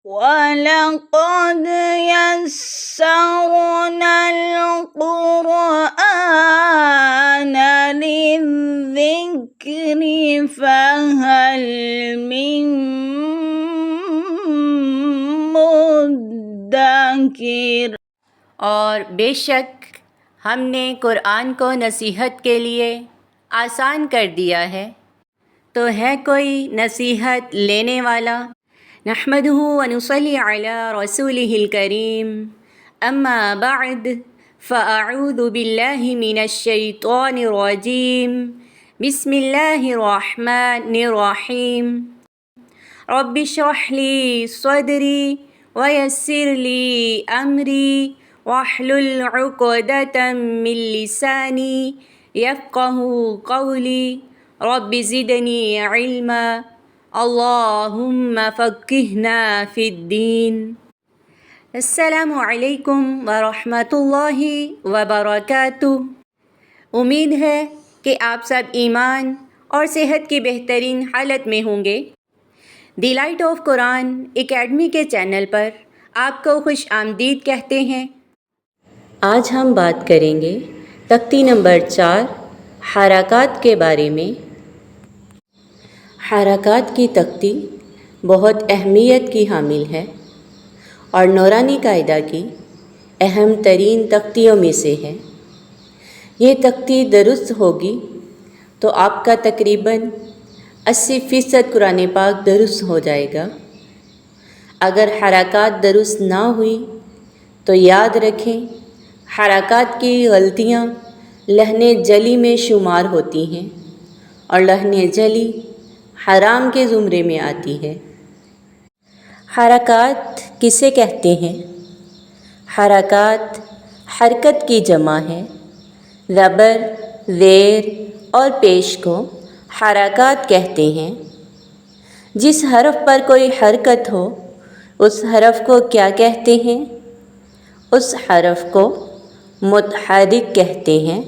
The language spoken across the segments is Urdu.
وَلَقَدْ يَسَّرْنَا الْقُرْآنَ لِلذِّكْرِ فَهَلْ مِن مُّدَّكِرٍ۔ اور بے شک ہم نے قرآن کو نصیحت کے لیے آسان کر دیا ہے، تو ہے کوئی نصیحت لینے والا؟ نحمدہ ونصلی علی رسولہ الکریم، اما بعد فاعوذ باللہ من الشیطان الرجیم، بسم اللہ الرحمن الرحیم۔ رب اشرح لی صدری ویسر لی امری واحلل عقدۃ من لسانی یفقہوا قولی، رب زدنی علما، اللہم فقہنا فی الدین۔ السلام علیکم ورحمۃ اللہ وبرکاتہ۔ امید ہے کہ آپ سب ایمان اور صحت کی بہترین حالت میں ہوں گے۔ The light of Quran academy کے چینل پر آپ کو خوش آمدید کہتے ہیں۔ آج ہم بات کریں گے تختی نمبر 4 حرکات کے بارے میں۔ حرکات کی تختی بہت اہمیت کی حامل ہے اور نورانی قاعدہ کی اہم ترین تختیوں میں سے ہے۔ یہ تختی درست ہوگی تو آپ کا تقریباً 80% قرآن پاک درست ہو جائے گا۔ اگر حرکات درست نہ ہوئی تو یاد رکھیں حرکات کی غلطیاں لحن جلی میں شمار ہوتی ہیں اور لحن جلی حرام کے زمرے میں آتی ہے۔ حرکات کسے کہتے ہیں؟ حرکات حرکت کی جمع ہے۔ زبر، زیر اور پیش کو حرکات کہتے ہیں۔ جس حرف پر کوئی حرکت ہو اس حرف کو کیا کہتے ہیں؟ اس حرف کو متحرک کہتے ہیں۔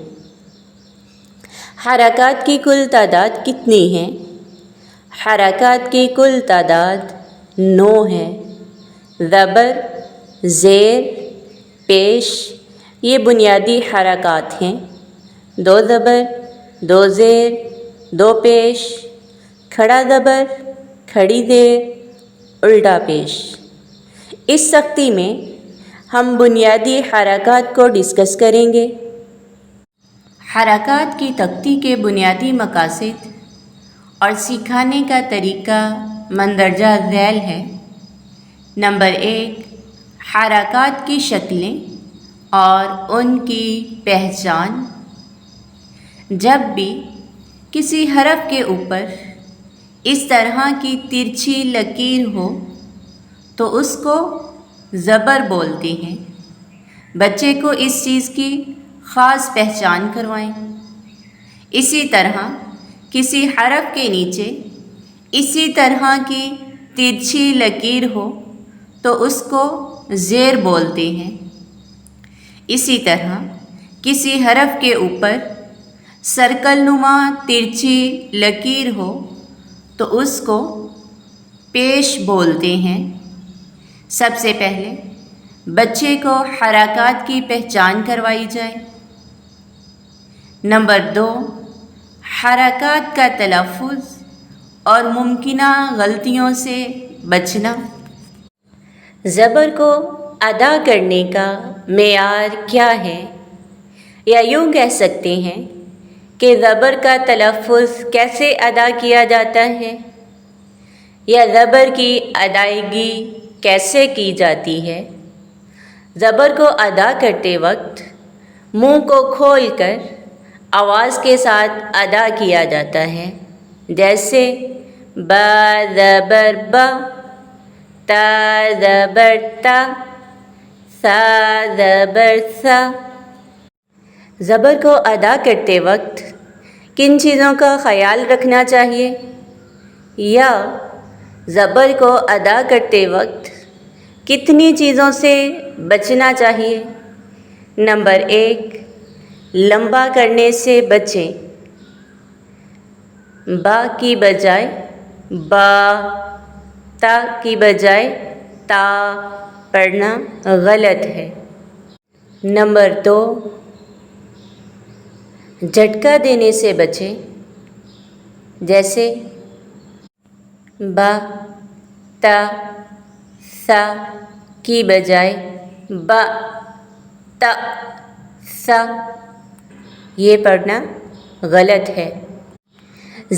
حرکات کی کل تعداد کتنی ہے؟ حرکات کی کل تعداد 9 ہے۔ زبر، زیر، پیش یہ بنیادی حرکات ہیں۔ 2 زبر، 2 زیر، 2 پیش، کھڑا زبر، کھڑی زیر، الٹا پیش۔ اس تختی میں ہم بنیادی حرکات کو ڈسکس کریں گے۔ حرکات کی تختی کے بنیادی مقاصد اور سکھانے کا طریقہ مندرجہ ذیل ہے۔ نمبر 1، حرکات کی شکلیں اور ان کی پہچان۔ جب بھی کسی حرف کے اوپر اس طرح کی ترچھی لکیر ہو تو اس کو زبر بولتے ہیں۔ بچے کو اس چیز کی خاص پہچان کروائیں۔ اسی طرح کسی حرف کے نیچے اسی طرح کی ترچھی لکیر ہو تو اس کو زیر بولتے ہیں۔ اسی طرح کسی حرف کے اوپر سرکل نما ترچھی لکیر ہو تو اس کو پیش بولتے ہیں۔ سب سے پہلے بچے کو حرکات کی پہچان کروائی جائے۔ نمبر 2، حرکات کا تلفظ اور ممکنہ غلطیوں سے بچنا۔ زبر کو ادا کرنے کا معیار کیا ہے؟ یا یوں کہہ سکتے ہیں کہ زبر کا تلفظ کیسے ادا کیا جاتا ہے یا زبر کی ادائیگی کیسے کی جاتی ہے؟ زبر کو ادا کرتے وقت منہ کو کھول کر آواز کے ساتھ ادا کیا جاتا ہے، جیسے با زبر با، تا زبر تا، سا زبر سا۔ زبر کو ادا کرتے وقت کن چیزوں کا خیال رکھنا چاہیے؟ یا زبر کو ادا کرتے وقت کتنی چیزوں سے بچنا چاہیے؟ نمبر 1، لمبا کرنے سے بچیں۔ با کی بجائے با، تا کی بجائے تا پڑھنا غلط ہے۔ نمبر 2، جھٹکا دینے سے بچیں، جیسے با تا سا کی بجائے با تا سا، یہ پڑھنا غلط ہے۔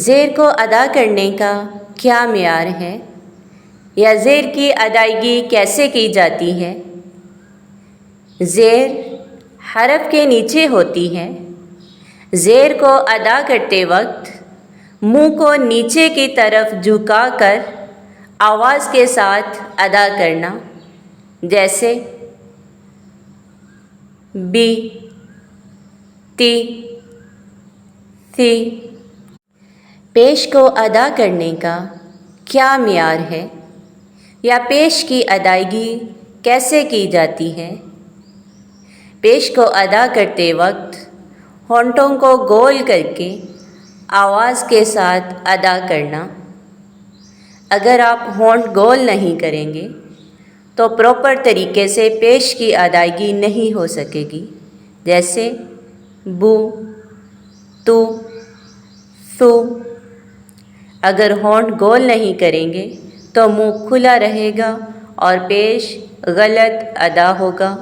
زیر کو ادا کرنے کا کیا معیار ہے، یا زیر کی ادائیگی کیسے کی جاتی ہے؟ زیر حرف کے نیچے ہوتی ہے۔ زیر کو ادا کرتے وقت منہ کو نیچے کی طرف جھکا کر آواز کے ساتھ ادا کرنا، جیسے بی تی سی۔ پیش کو ادا کرنے کا کیا معیار ہے، یا پیش کی ادائیگی کیسے کی جاتی ہے؟ پیش کو ادا کرتے وقت ہونٹوں کو گول کر کے آواز کے ساتھ ادا کرنا۔ اگر آپ ہونٹ گول نہیں کریں گے تو پراپر طریقے سے پیش کی ادائیگی نہیں ہو سکے گی، جیسے بو تو سو۔ اگر ہونٹ گول نہیں کریں گے تو منہ کھلا رہے گا اور پیش غلط ادا ہوگا۔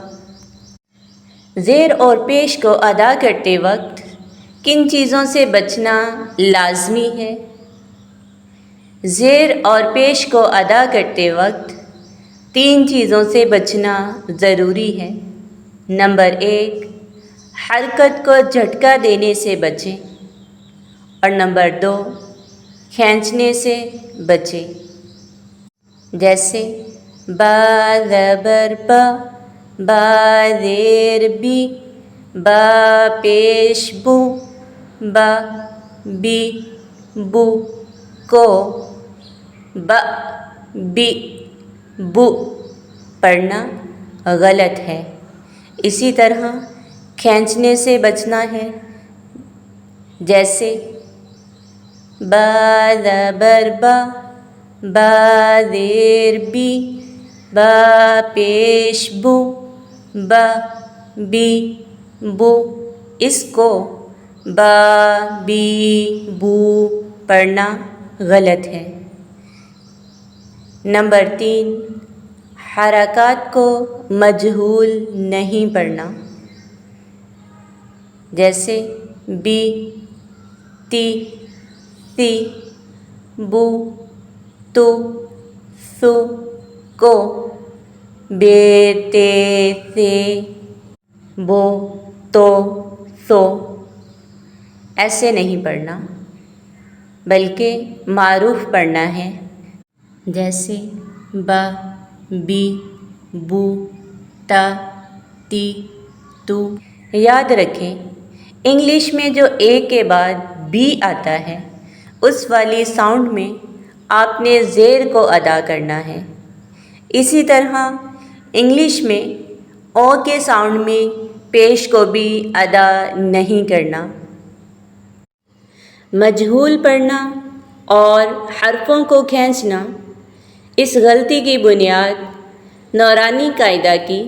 زیر اور پیش کو ادا کرتے وقت کن چیزوں سے بچنا لازمی ہے؟ زیر اور پیش کو ادا کرتے وقت 3 چیزوں سے بچنا ضروری ہے۔ نمبر 1، حرکت کو جھٹکا دینے سے بچیں، اور نمبر 2، کھینچنے سے بچیں، جیسے با زبر با، با زیر بی، با پیش بو، با بی بو کو با بی بو پڑھنا غلط ہے۔ اسی طرح کھینچنے سے بچنا ہے، جیسے با زبر با، با زیر بی، با پیش بو، با بی بو۔ اس کو با بی بو پڑھنا غلط ہے۔ نمبر 3، حرکات کو مجہول نہیں پڑھنا، جیسے بی تی سی، بو تو سو کو بے تے سے، بو تو سو۔ ایسے نہیں پڑھنا، بلکہ معروف پڑھنا ہے، جیسے با بی بو تا تی تو۔ یاد رکھیں، انگلش میں جو اے کے بعد بی آتا ہے اس والی ساؤنڈ میں آپ نے زیر کو ادا کرنا ہے۔ اسی طرح انگلش میں او کے ساؤنڈ میں پیش کو بھی ادا نہیں کرنا۔ مجہول پڑھنا اور حرفوں کو کھینچنا، اس غلطی کی بنیاد نورانی قاعدہ کی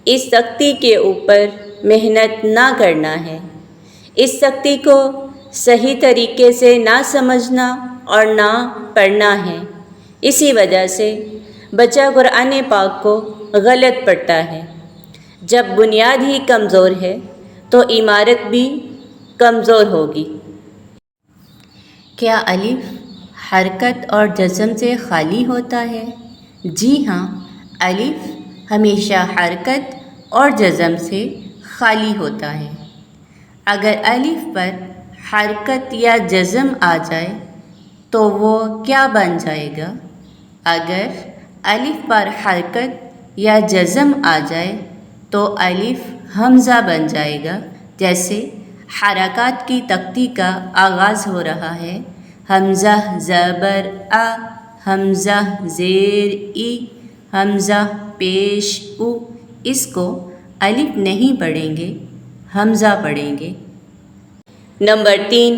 اس سختی کے اوپر محنت نہ کرنا ہے۔ اس سختی کو صحیح طریقے سے نہ سمجھنا اور نہ پڑھنا ہے۔ اسی وجہ سے بچہ قرآن پاک کو غلط پڑھتا ہے۔ جب بنیاد ہی کمزور ہے تو عمارت بھی کمزور ہوگی۔ کیا الف حرکت اور جزم سے خالی ہوتا ہے؟ جی ہاں، الف ہمیشہ حرکت اور جزم سے خالی ہوتا ہے۔ اگر الف پر حرکت یا جزم آ جائے تو وہ کیا بن جائے گا؟ اگر الف پر حرکت یا جزم آ جائے تو الف حمزہ بن جائے گا، جیسے حرکات کی تختی کا آغاز ہو رہا ہے، حمزہ زبر آ، حمزہ زیر ای، حمزہ پیش او۔ اس کو الف نہیں پڑھیں گے، حمزہ پڑھیں گے۔ نمبر 3،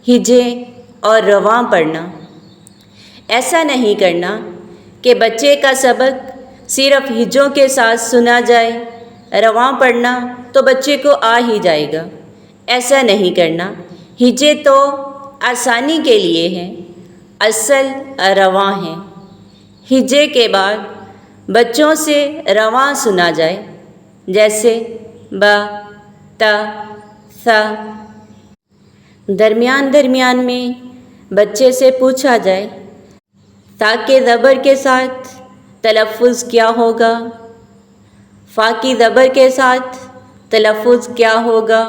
ہجے اور رواں پڑھنا۔ ایسا نہیں کرنا کہ بچے کا سبق صرف ہجوں کے ساتھ سنا جائے، رواں پڑھنا تو بچے کو آ ہی جائے گا۔ ایسا نہیں کرنا۔ ہجے تو آسانی کے لیے ہیں، اصل رواں ہیں۔ ہجے کے بعد بچوں سے رواں سنا جائے، جیسے با، تا، ثا۔ درمیان درمیان میں بچے سے پوچھا جائے، تا کے زبر کے ساتھ تلفظ کیا ہوگا، فا کی زبر کے ساتھ تلفظ کیا ہوگا،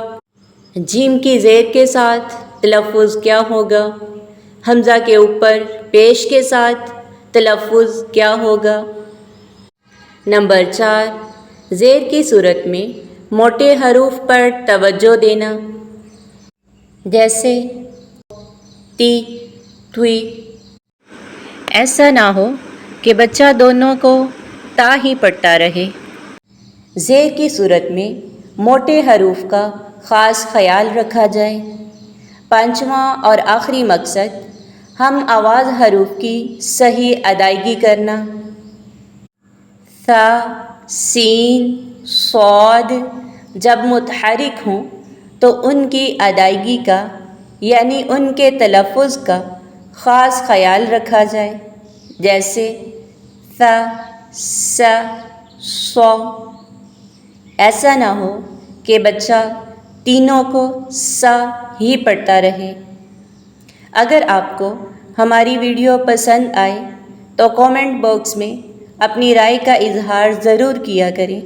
جیم کی زیر کے ساتھ تلفظ کیا ہوگا، حمزہ کے اوپر پیش کے ساتھ تلفظ کیا ہوگا۔ نمبر 4، زیر کی صورت میں موٹے حروف پر توجہ دینا، جیسے تی، تھوئی۔ ایسا نہ ہو کہ بچہ دونوں کو تا ہی پڑھتا رہے۔ زیر کی صورت میں موٹے حروف کا خاص خیال رکھا جائے۔ پانچواں اور آخری مقصد ہم آواز حروف کی صحیح ادائیگی کرنا۔ ثا، سین، صاد جب متحرک ہوں تو ان کی ادائیگی کا یعنی ان کے تلفظ کا خاص خیال رکھا جائے، جیسے ثا، سا، صا۔ ایسا نہ ہو کہ بچہ تینوں کو سا ہی پڑھتا رہے۔ اگر آپ کو ہماری ویڈیو پسند آئے تو کامنٹ باکس میں اپنی رائے کا اظہار ضرور کیا کریں۔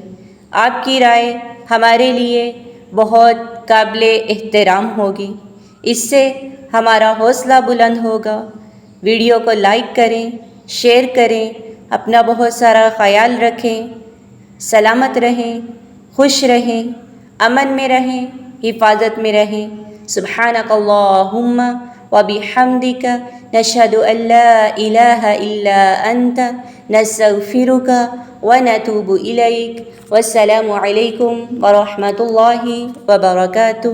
آپ کی رائے ہمارے لیے بہت قابل احترام ہوگی، اس سے ہمارا حوصلہ بلند ہوگا۔ ویڈیو کو لائک کریں، شیئر کریں، اپنا بہت سارا خیال رکھیں، سلامت رہیں، خوش رہیں، امن میں رہیں، حفاظت میں رہیں۔ سبحانک اللہم وبحمدک نشہد ان لا الہ الا انت نستغفرک ونتوب الیک۔ والسلام علیکم ورحمۃ اللہ وبرکاتہ۔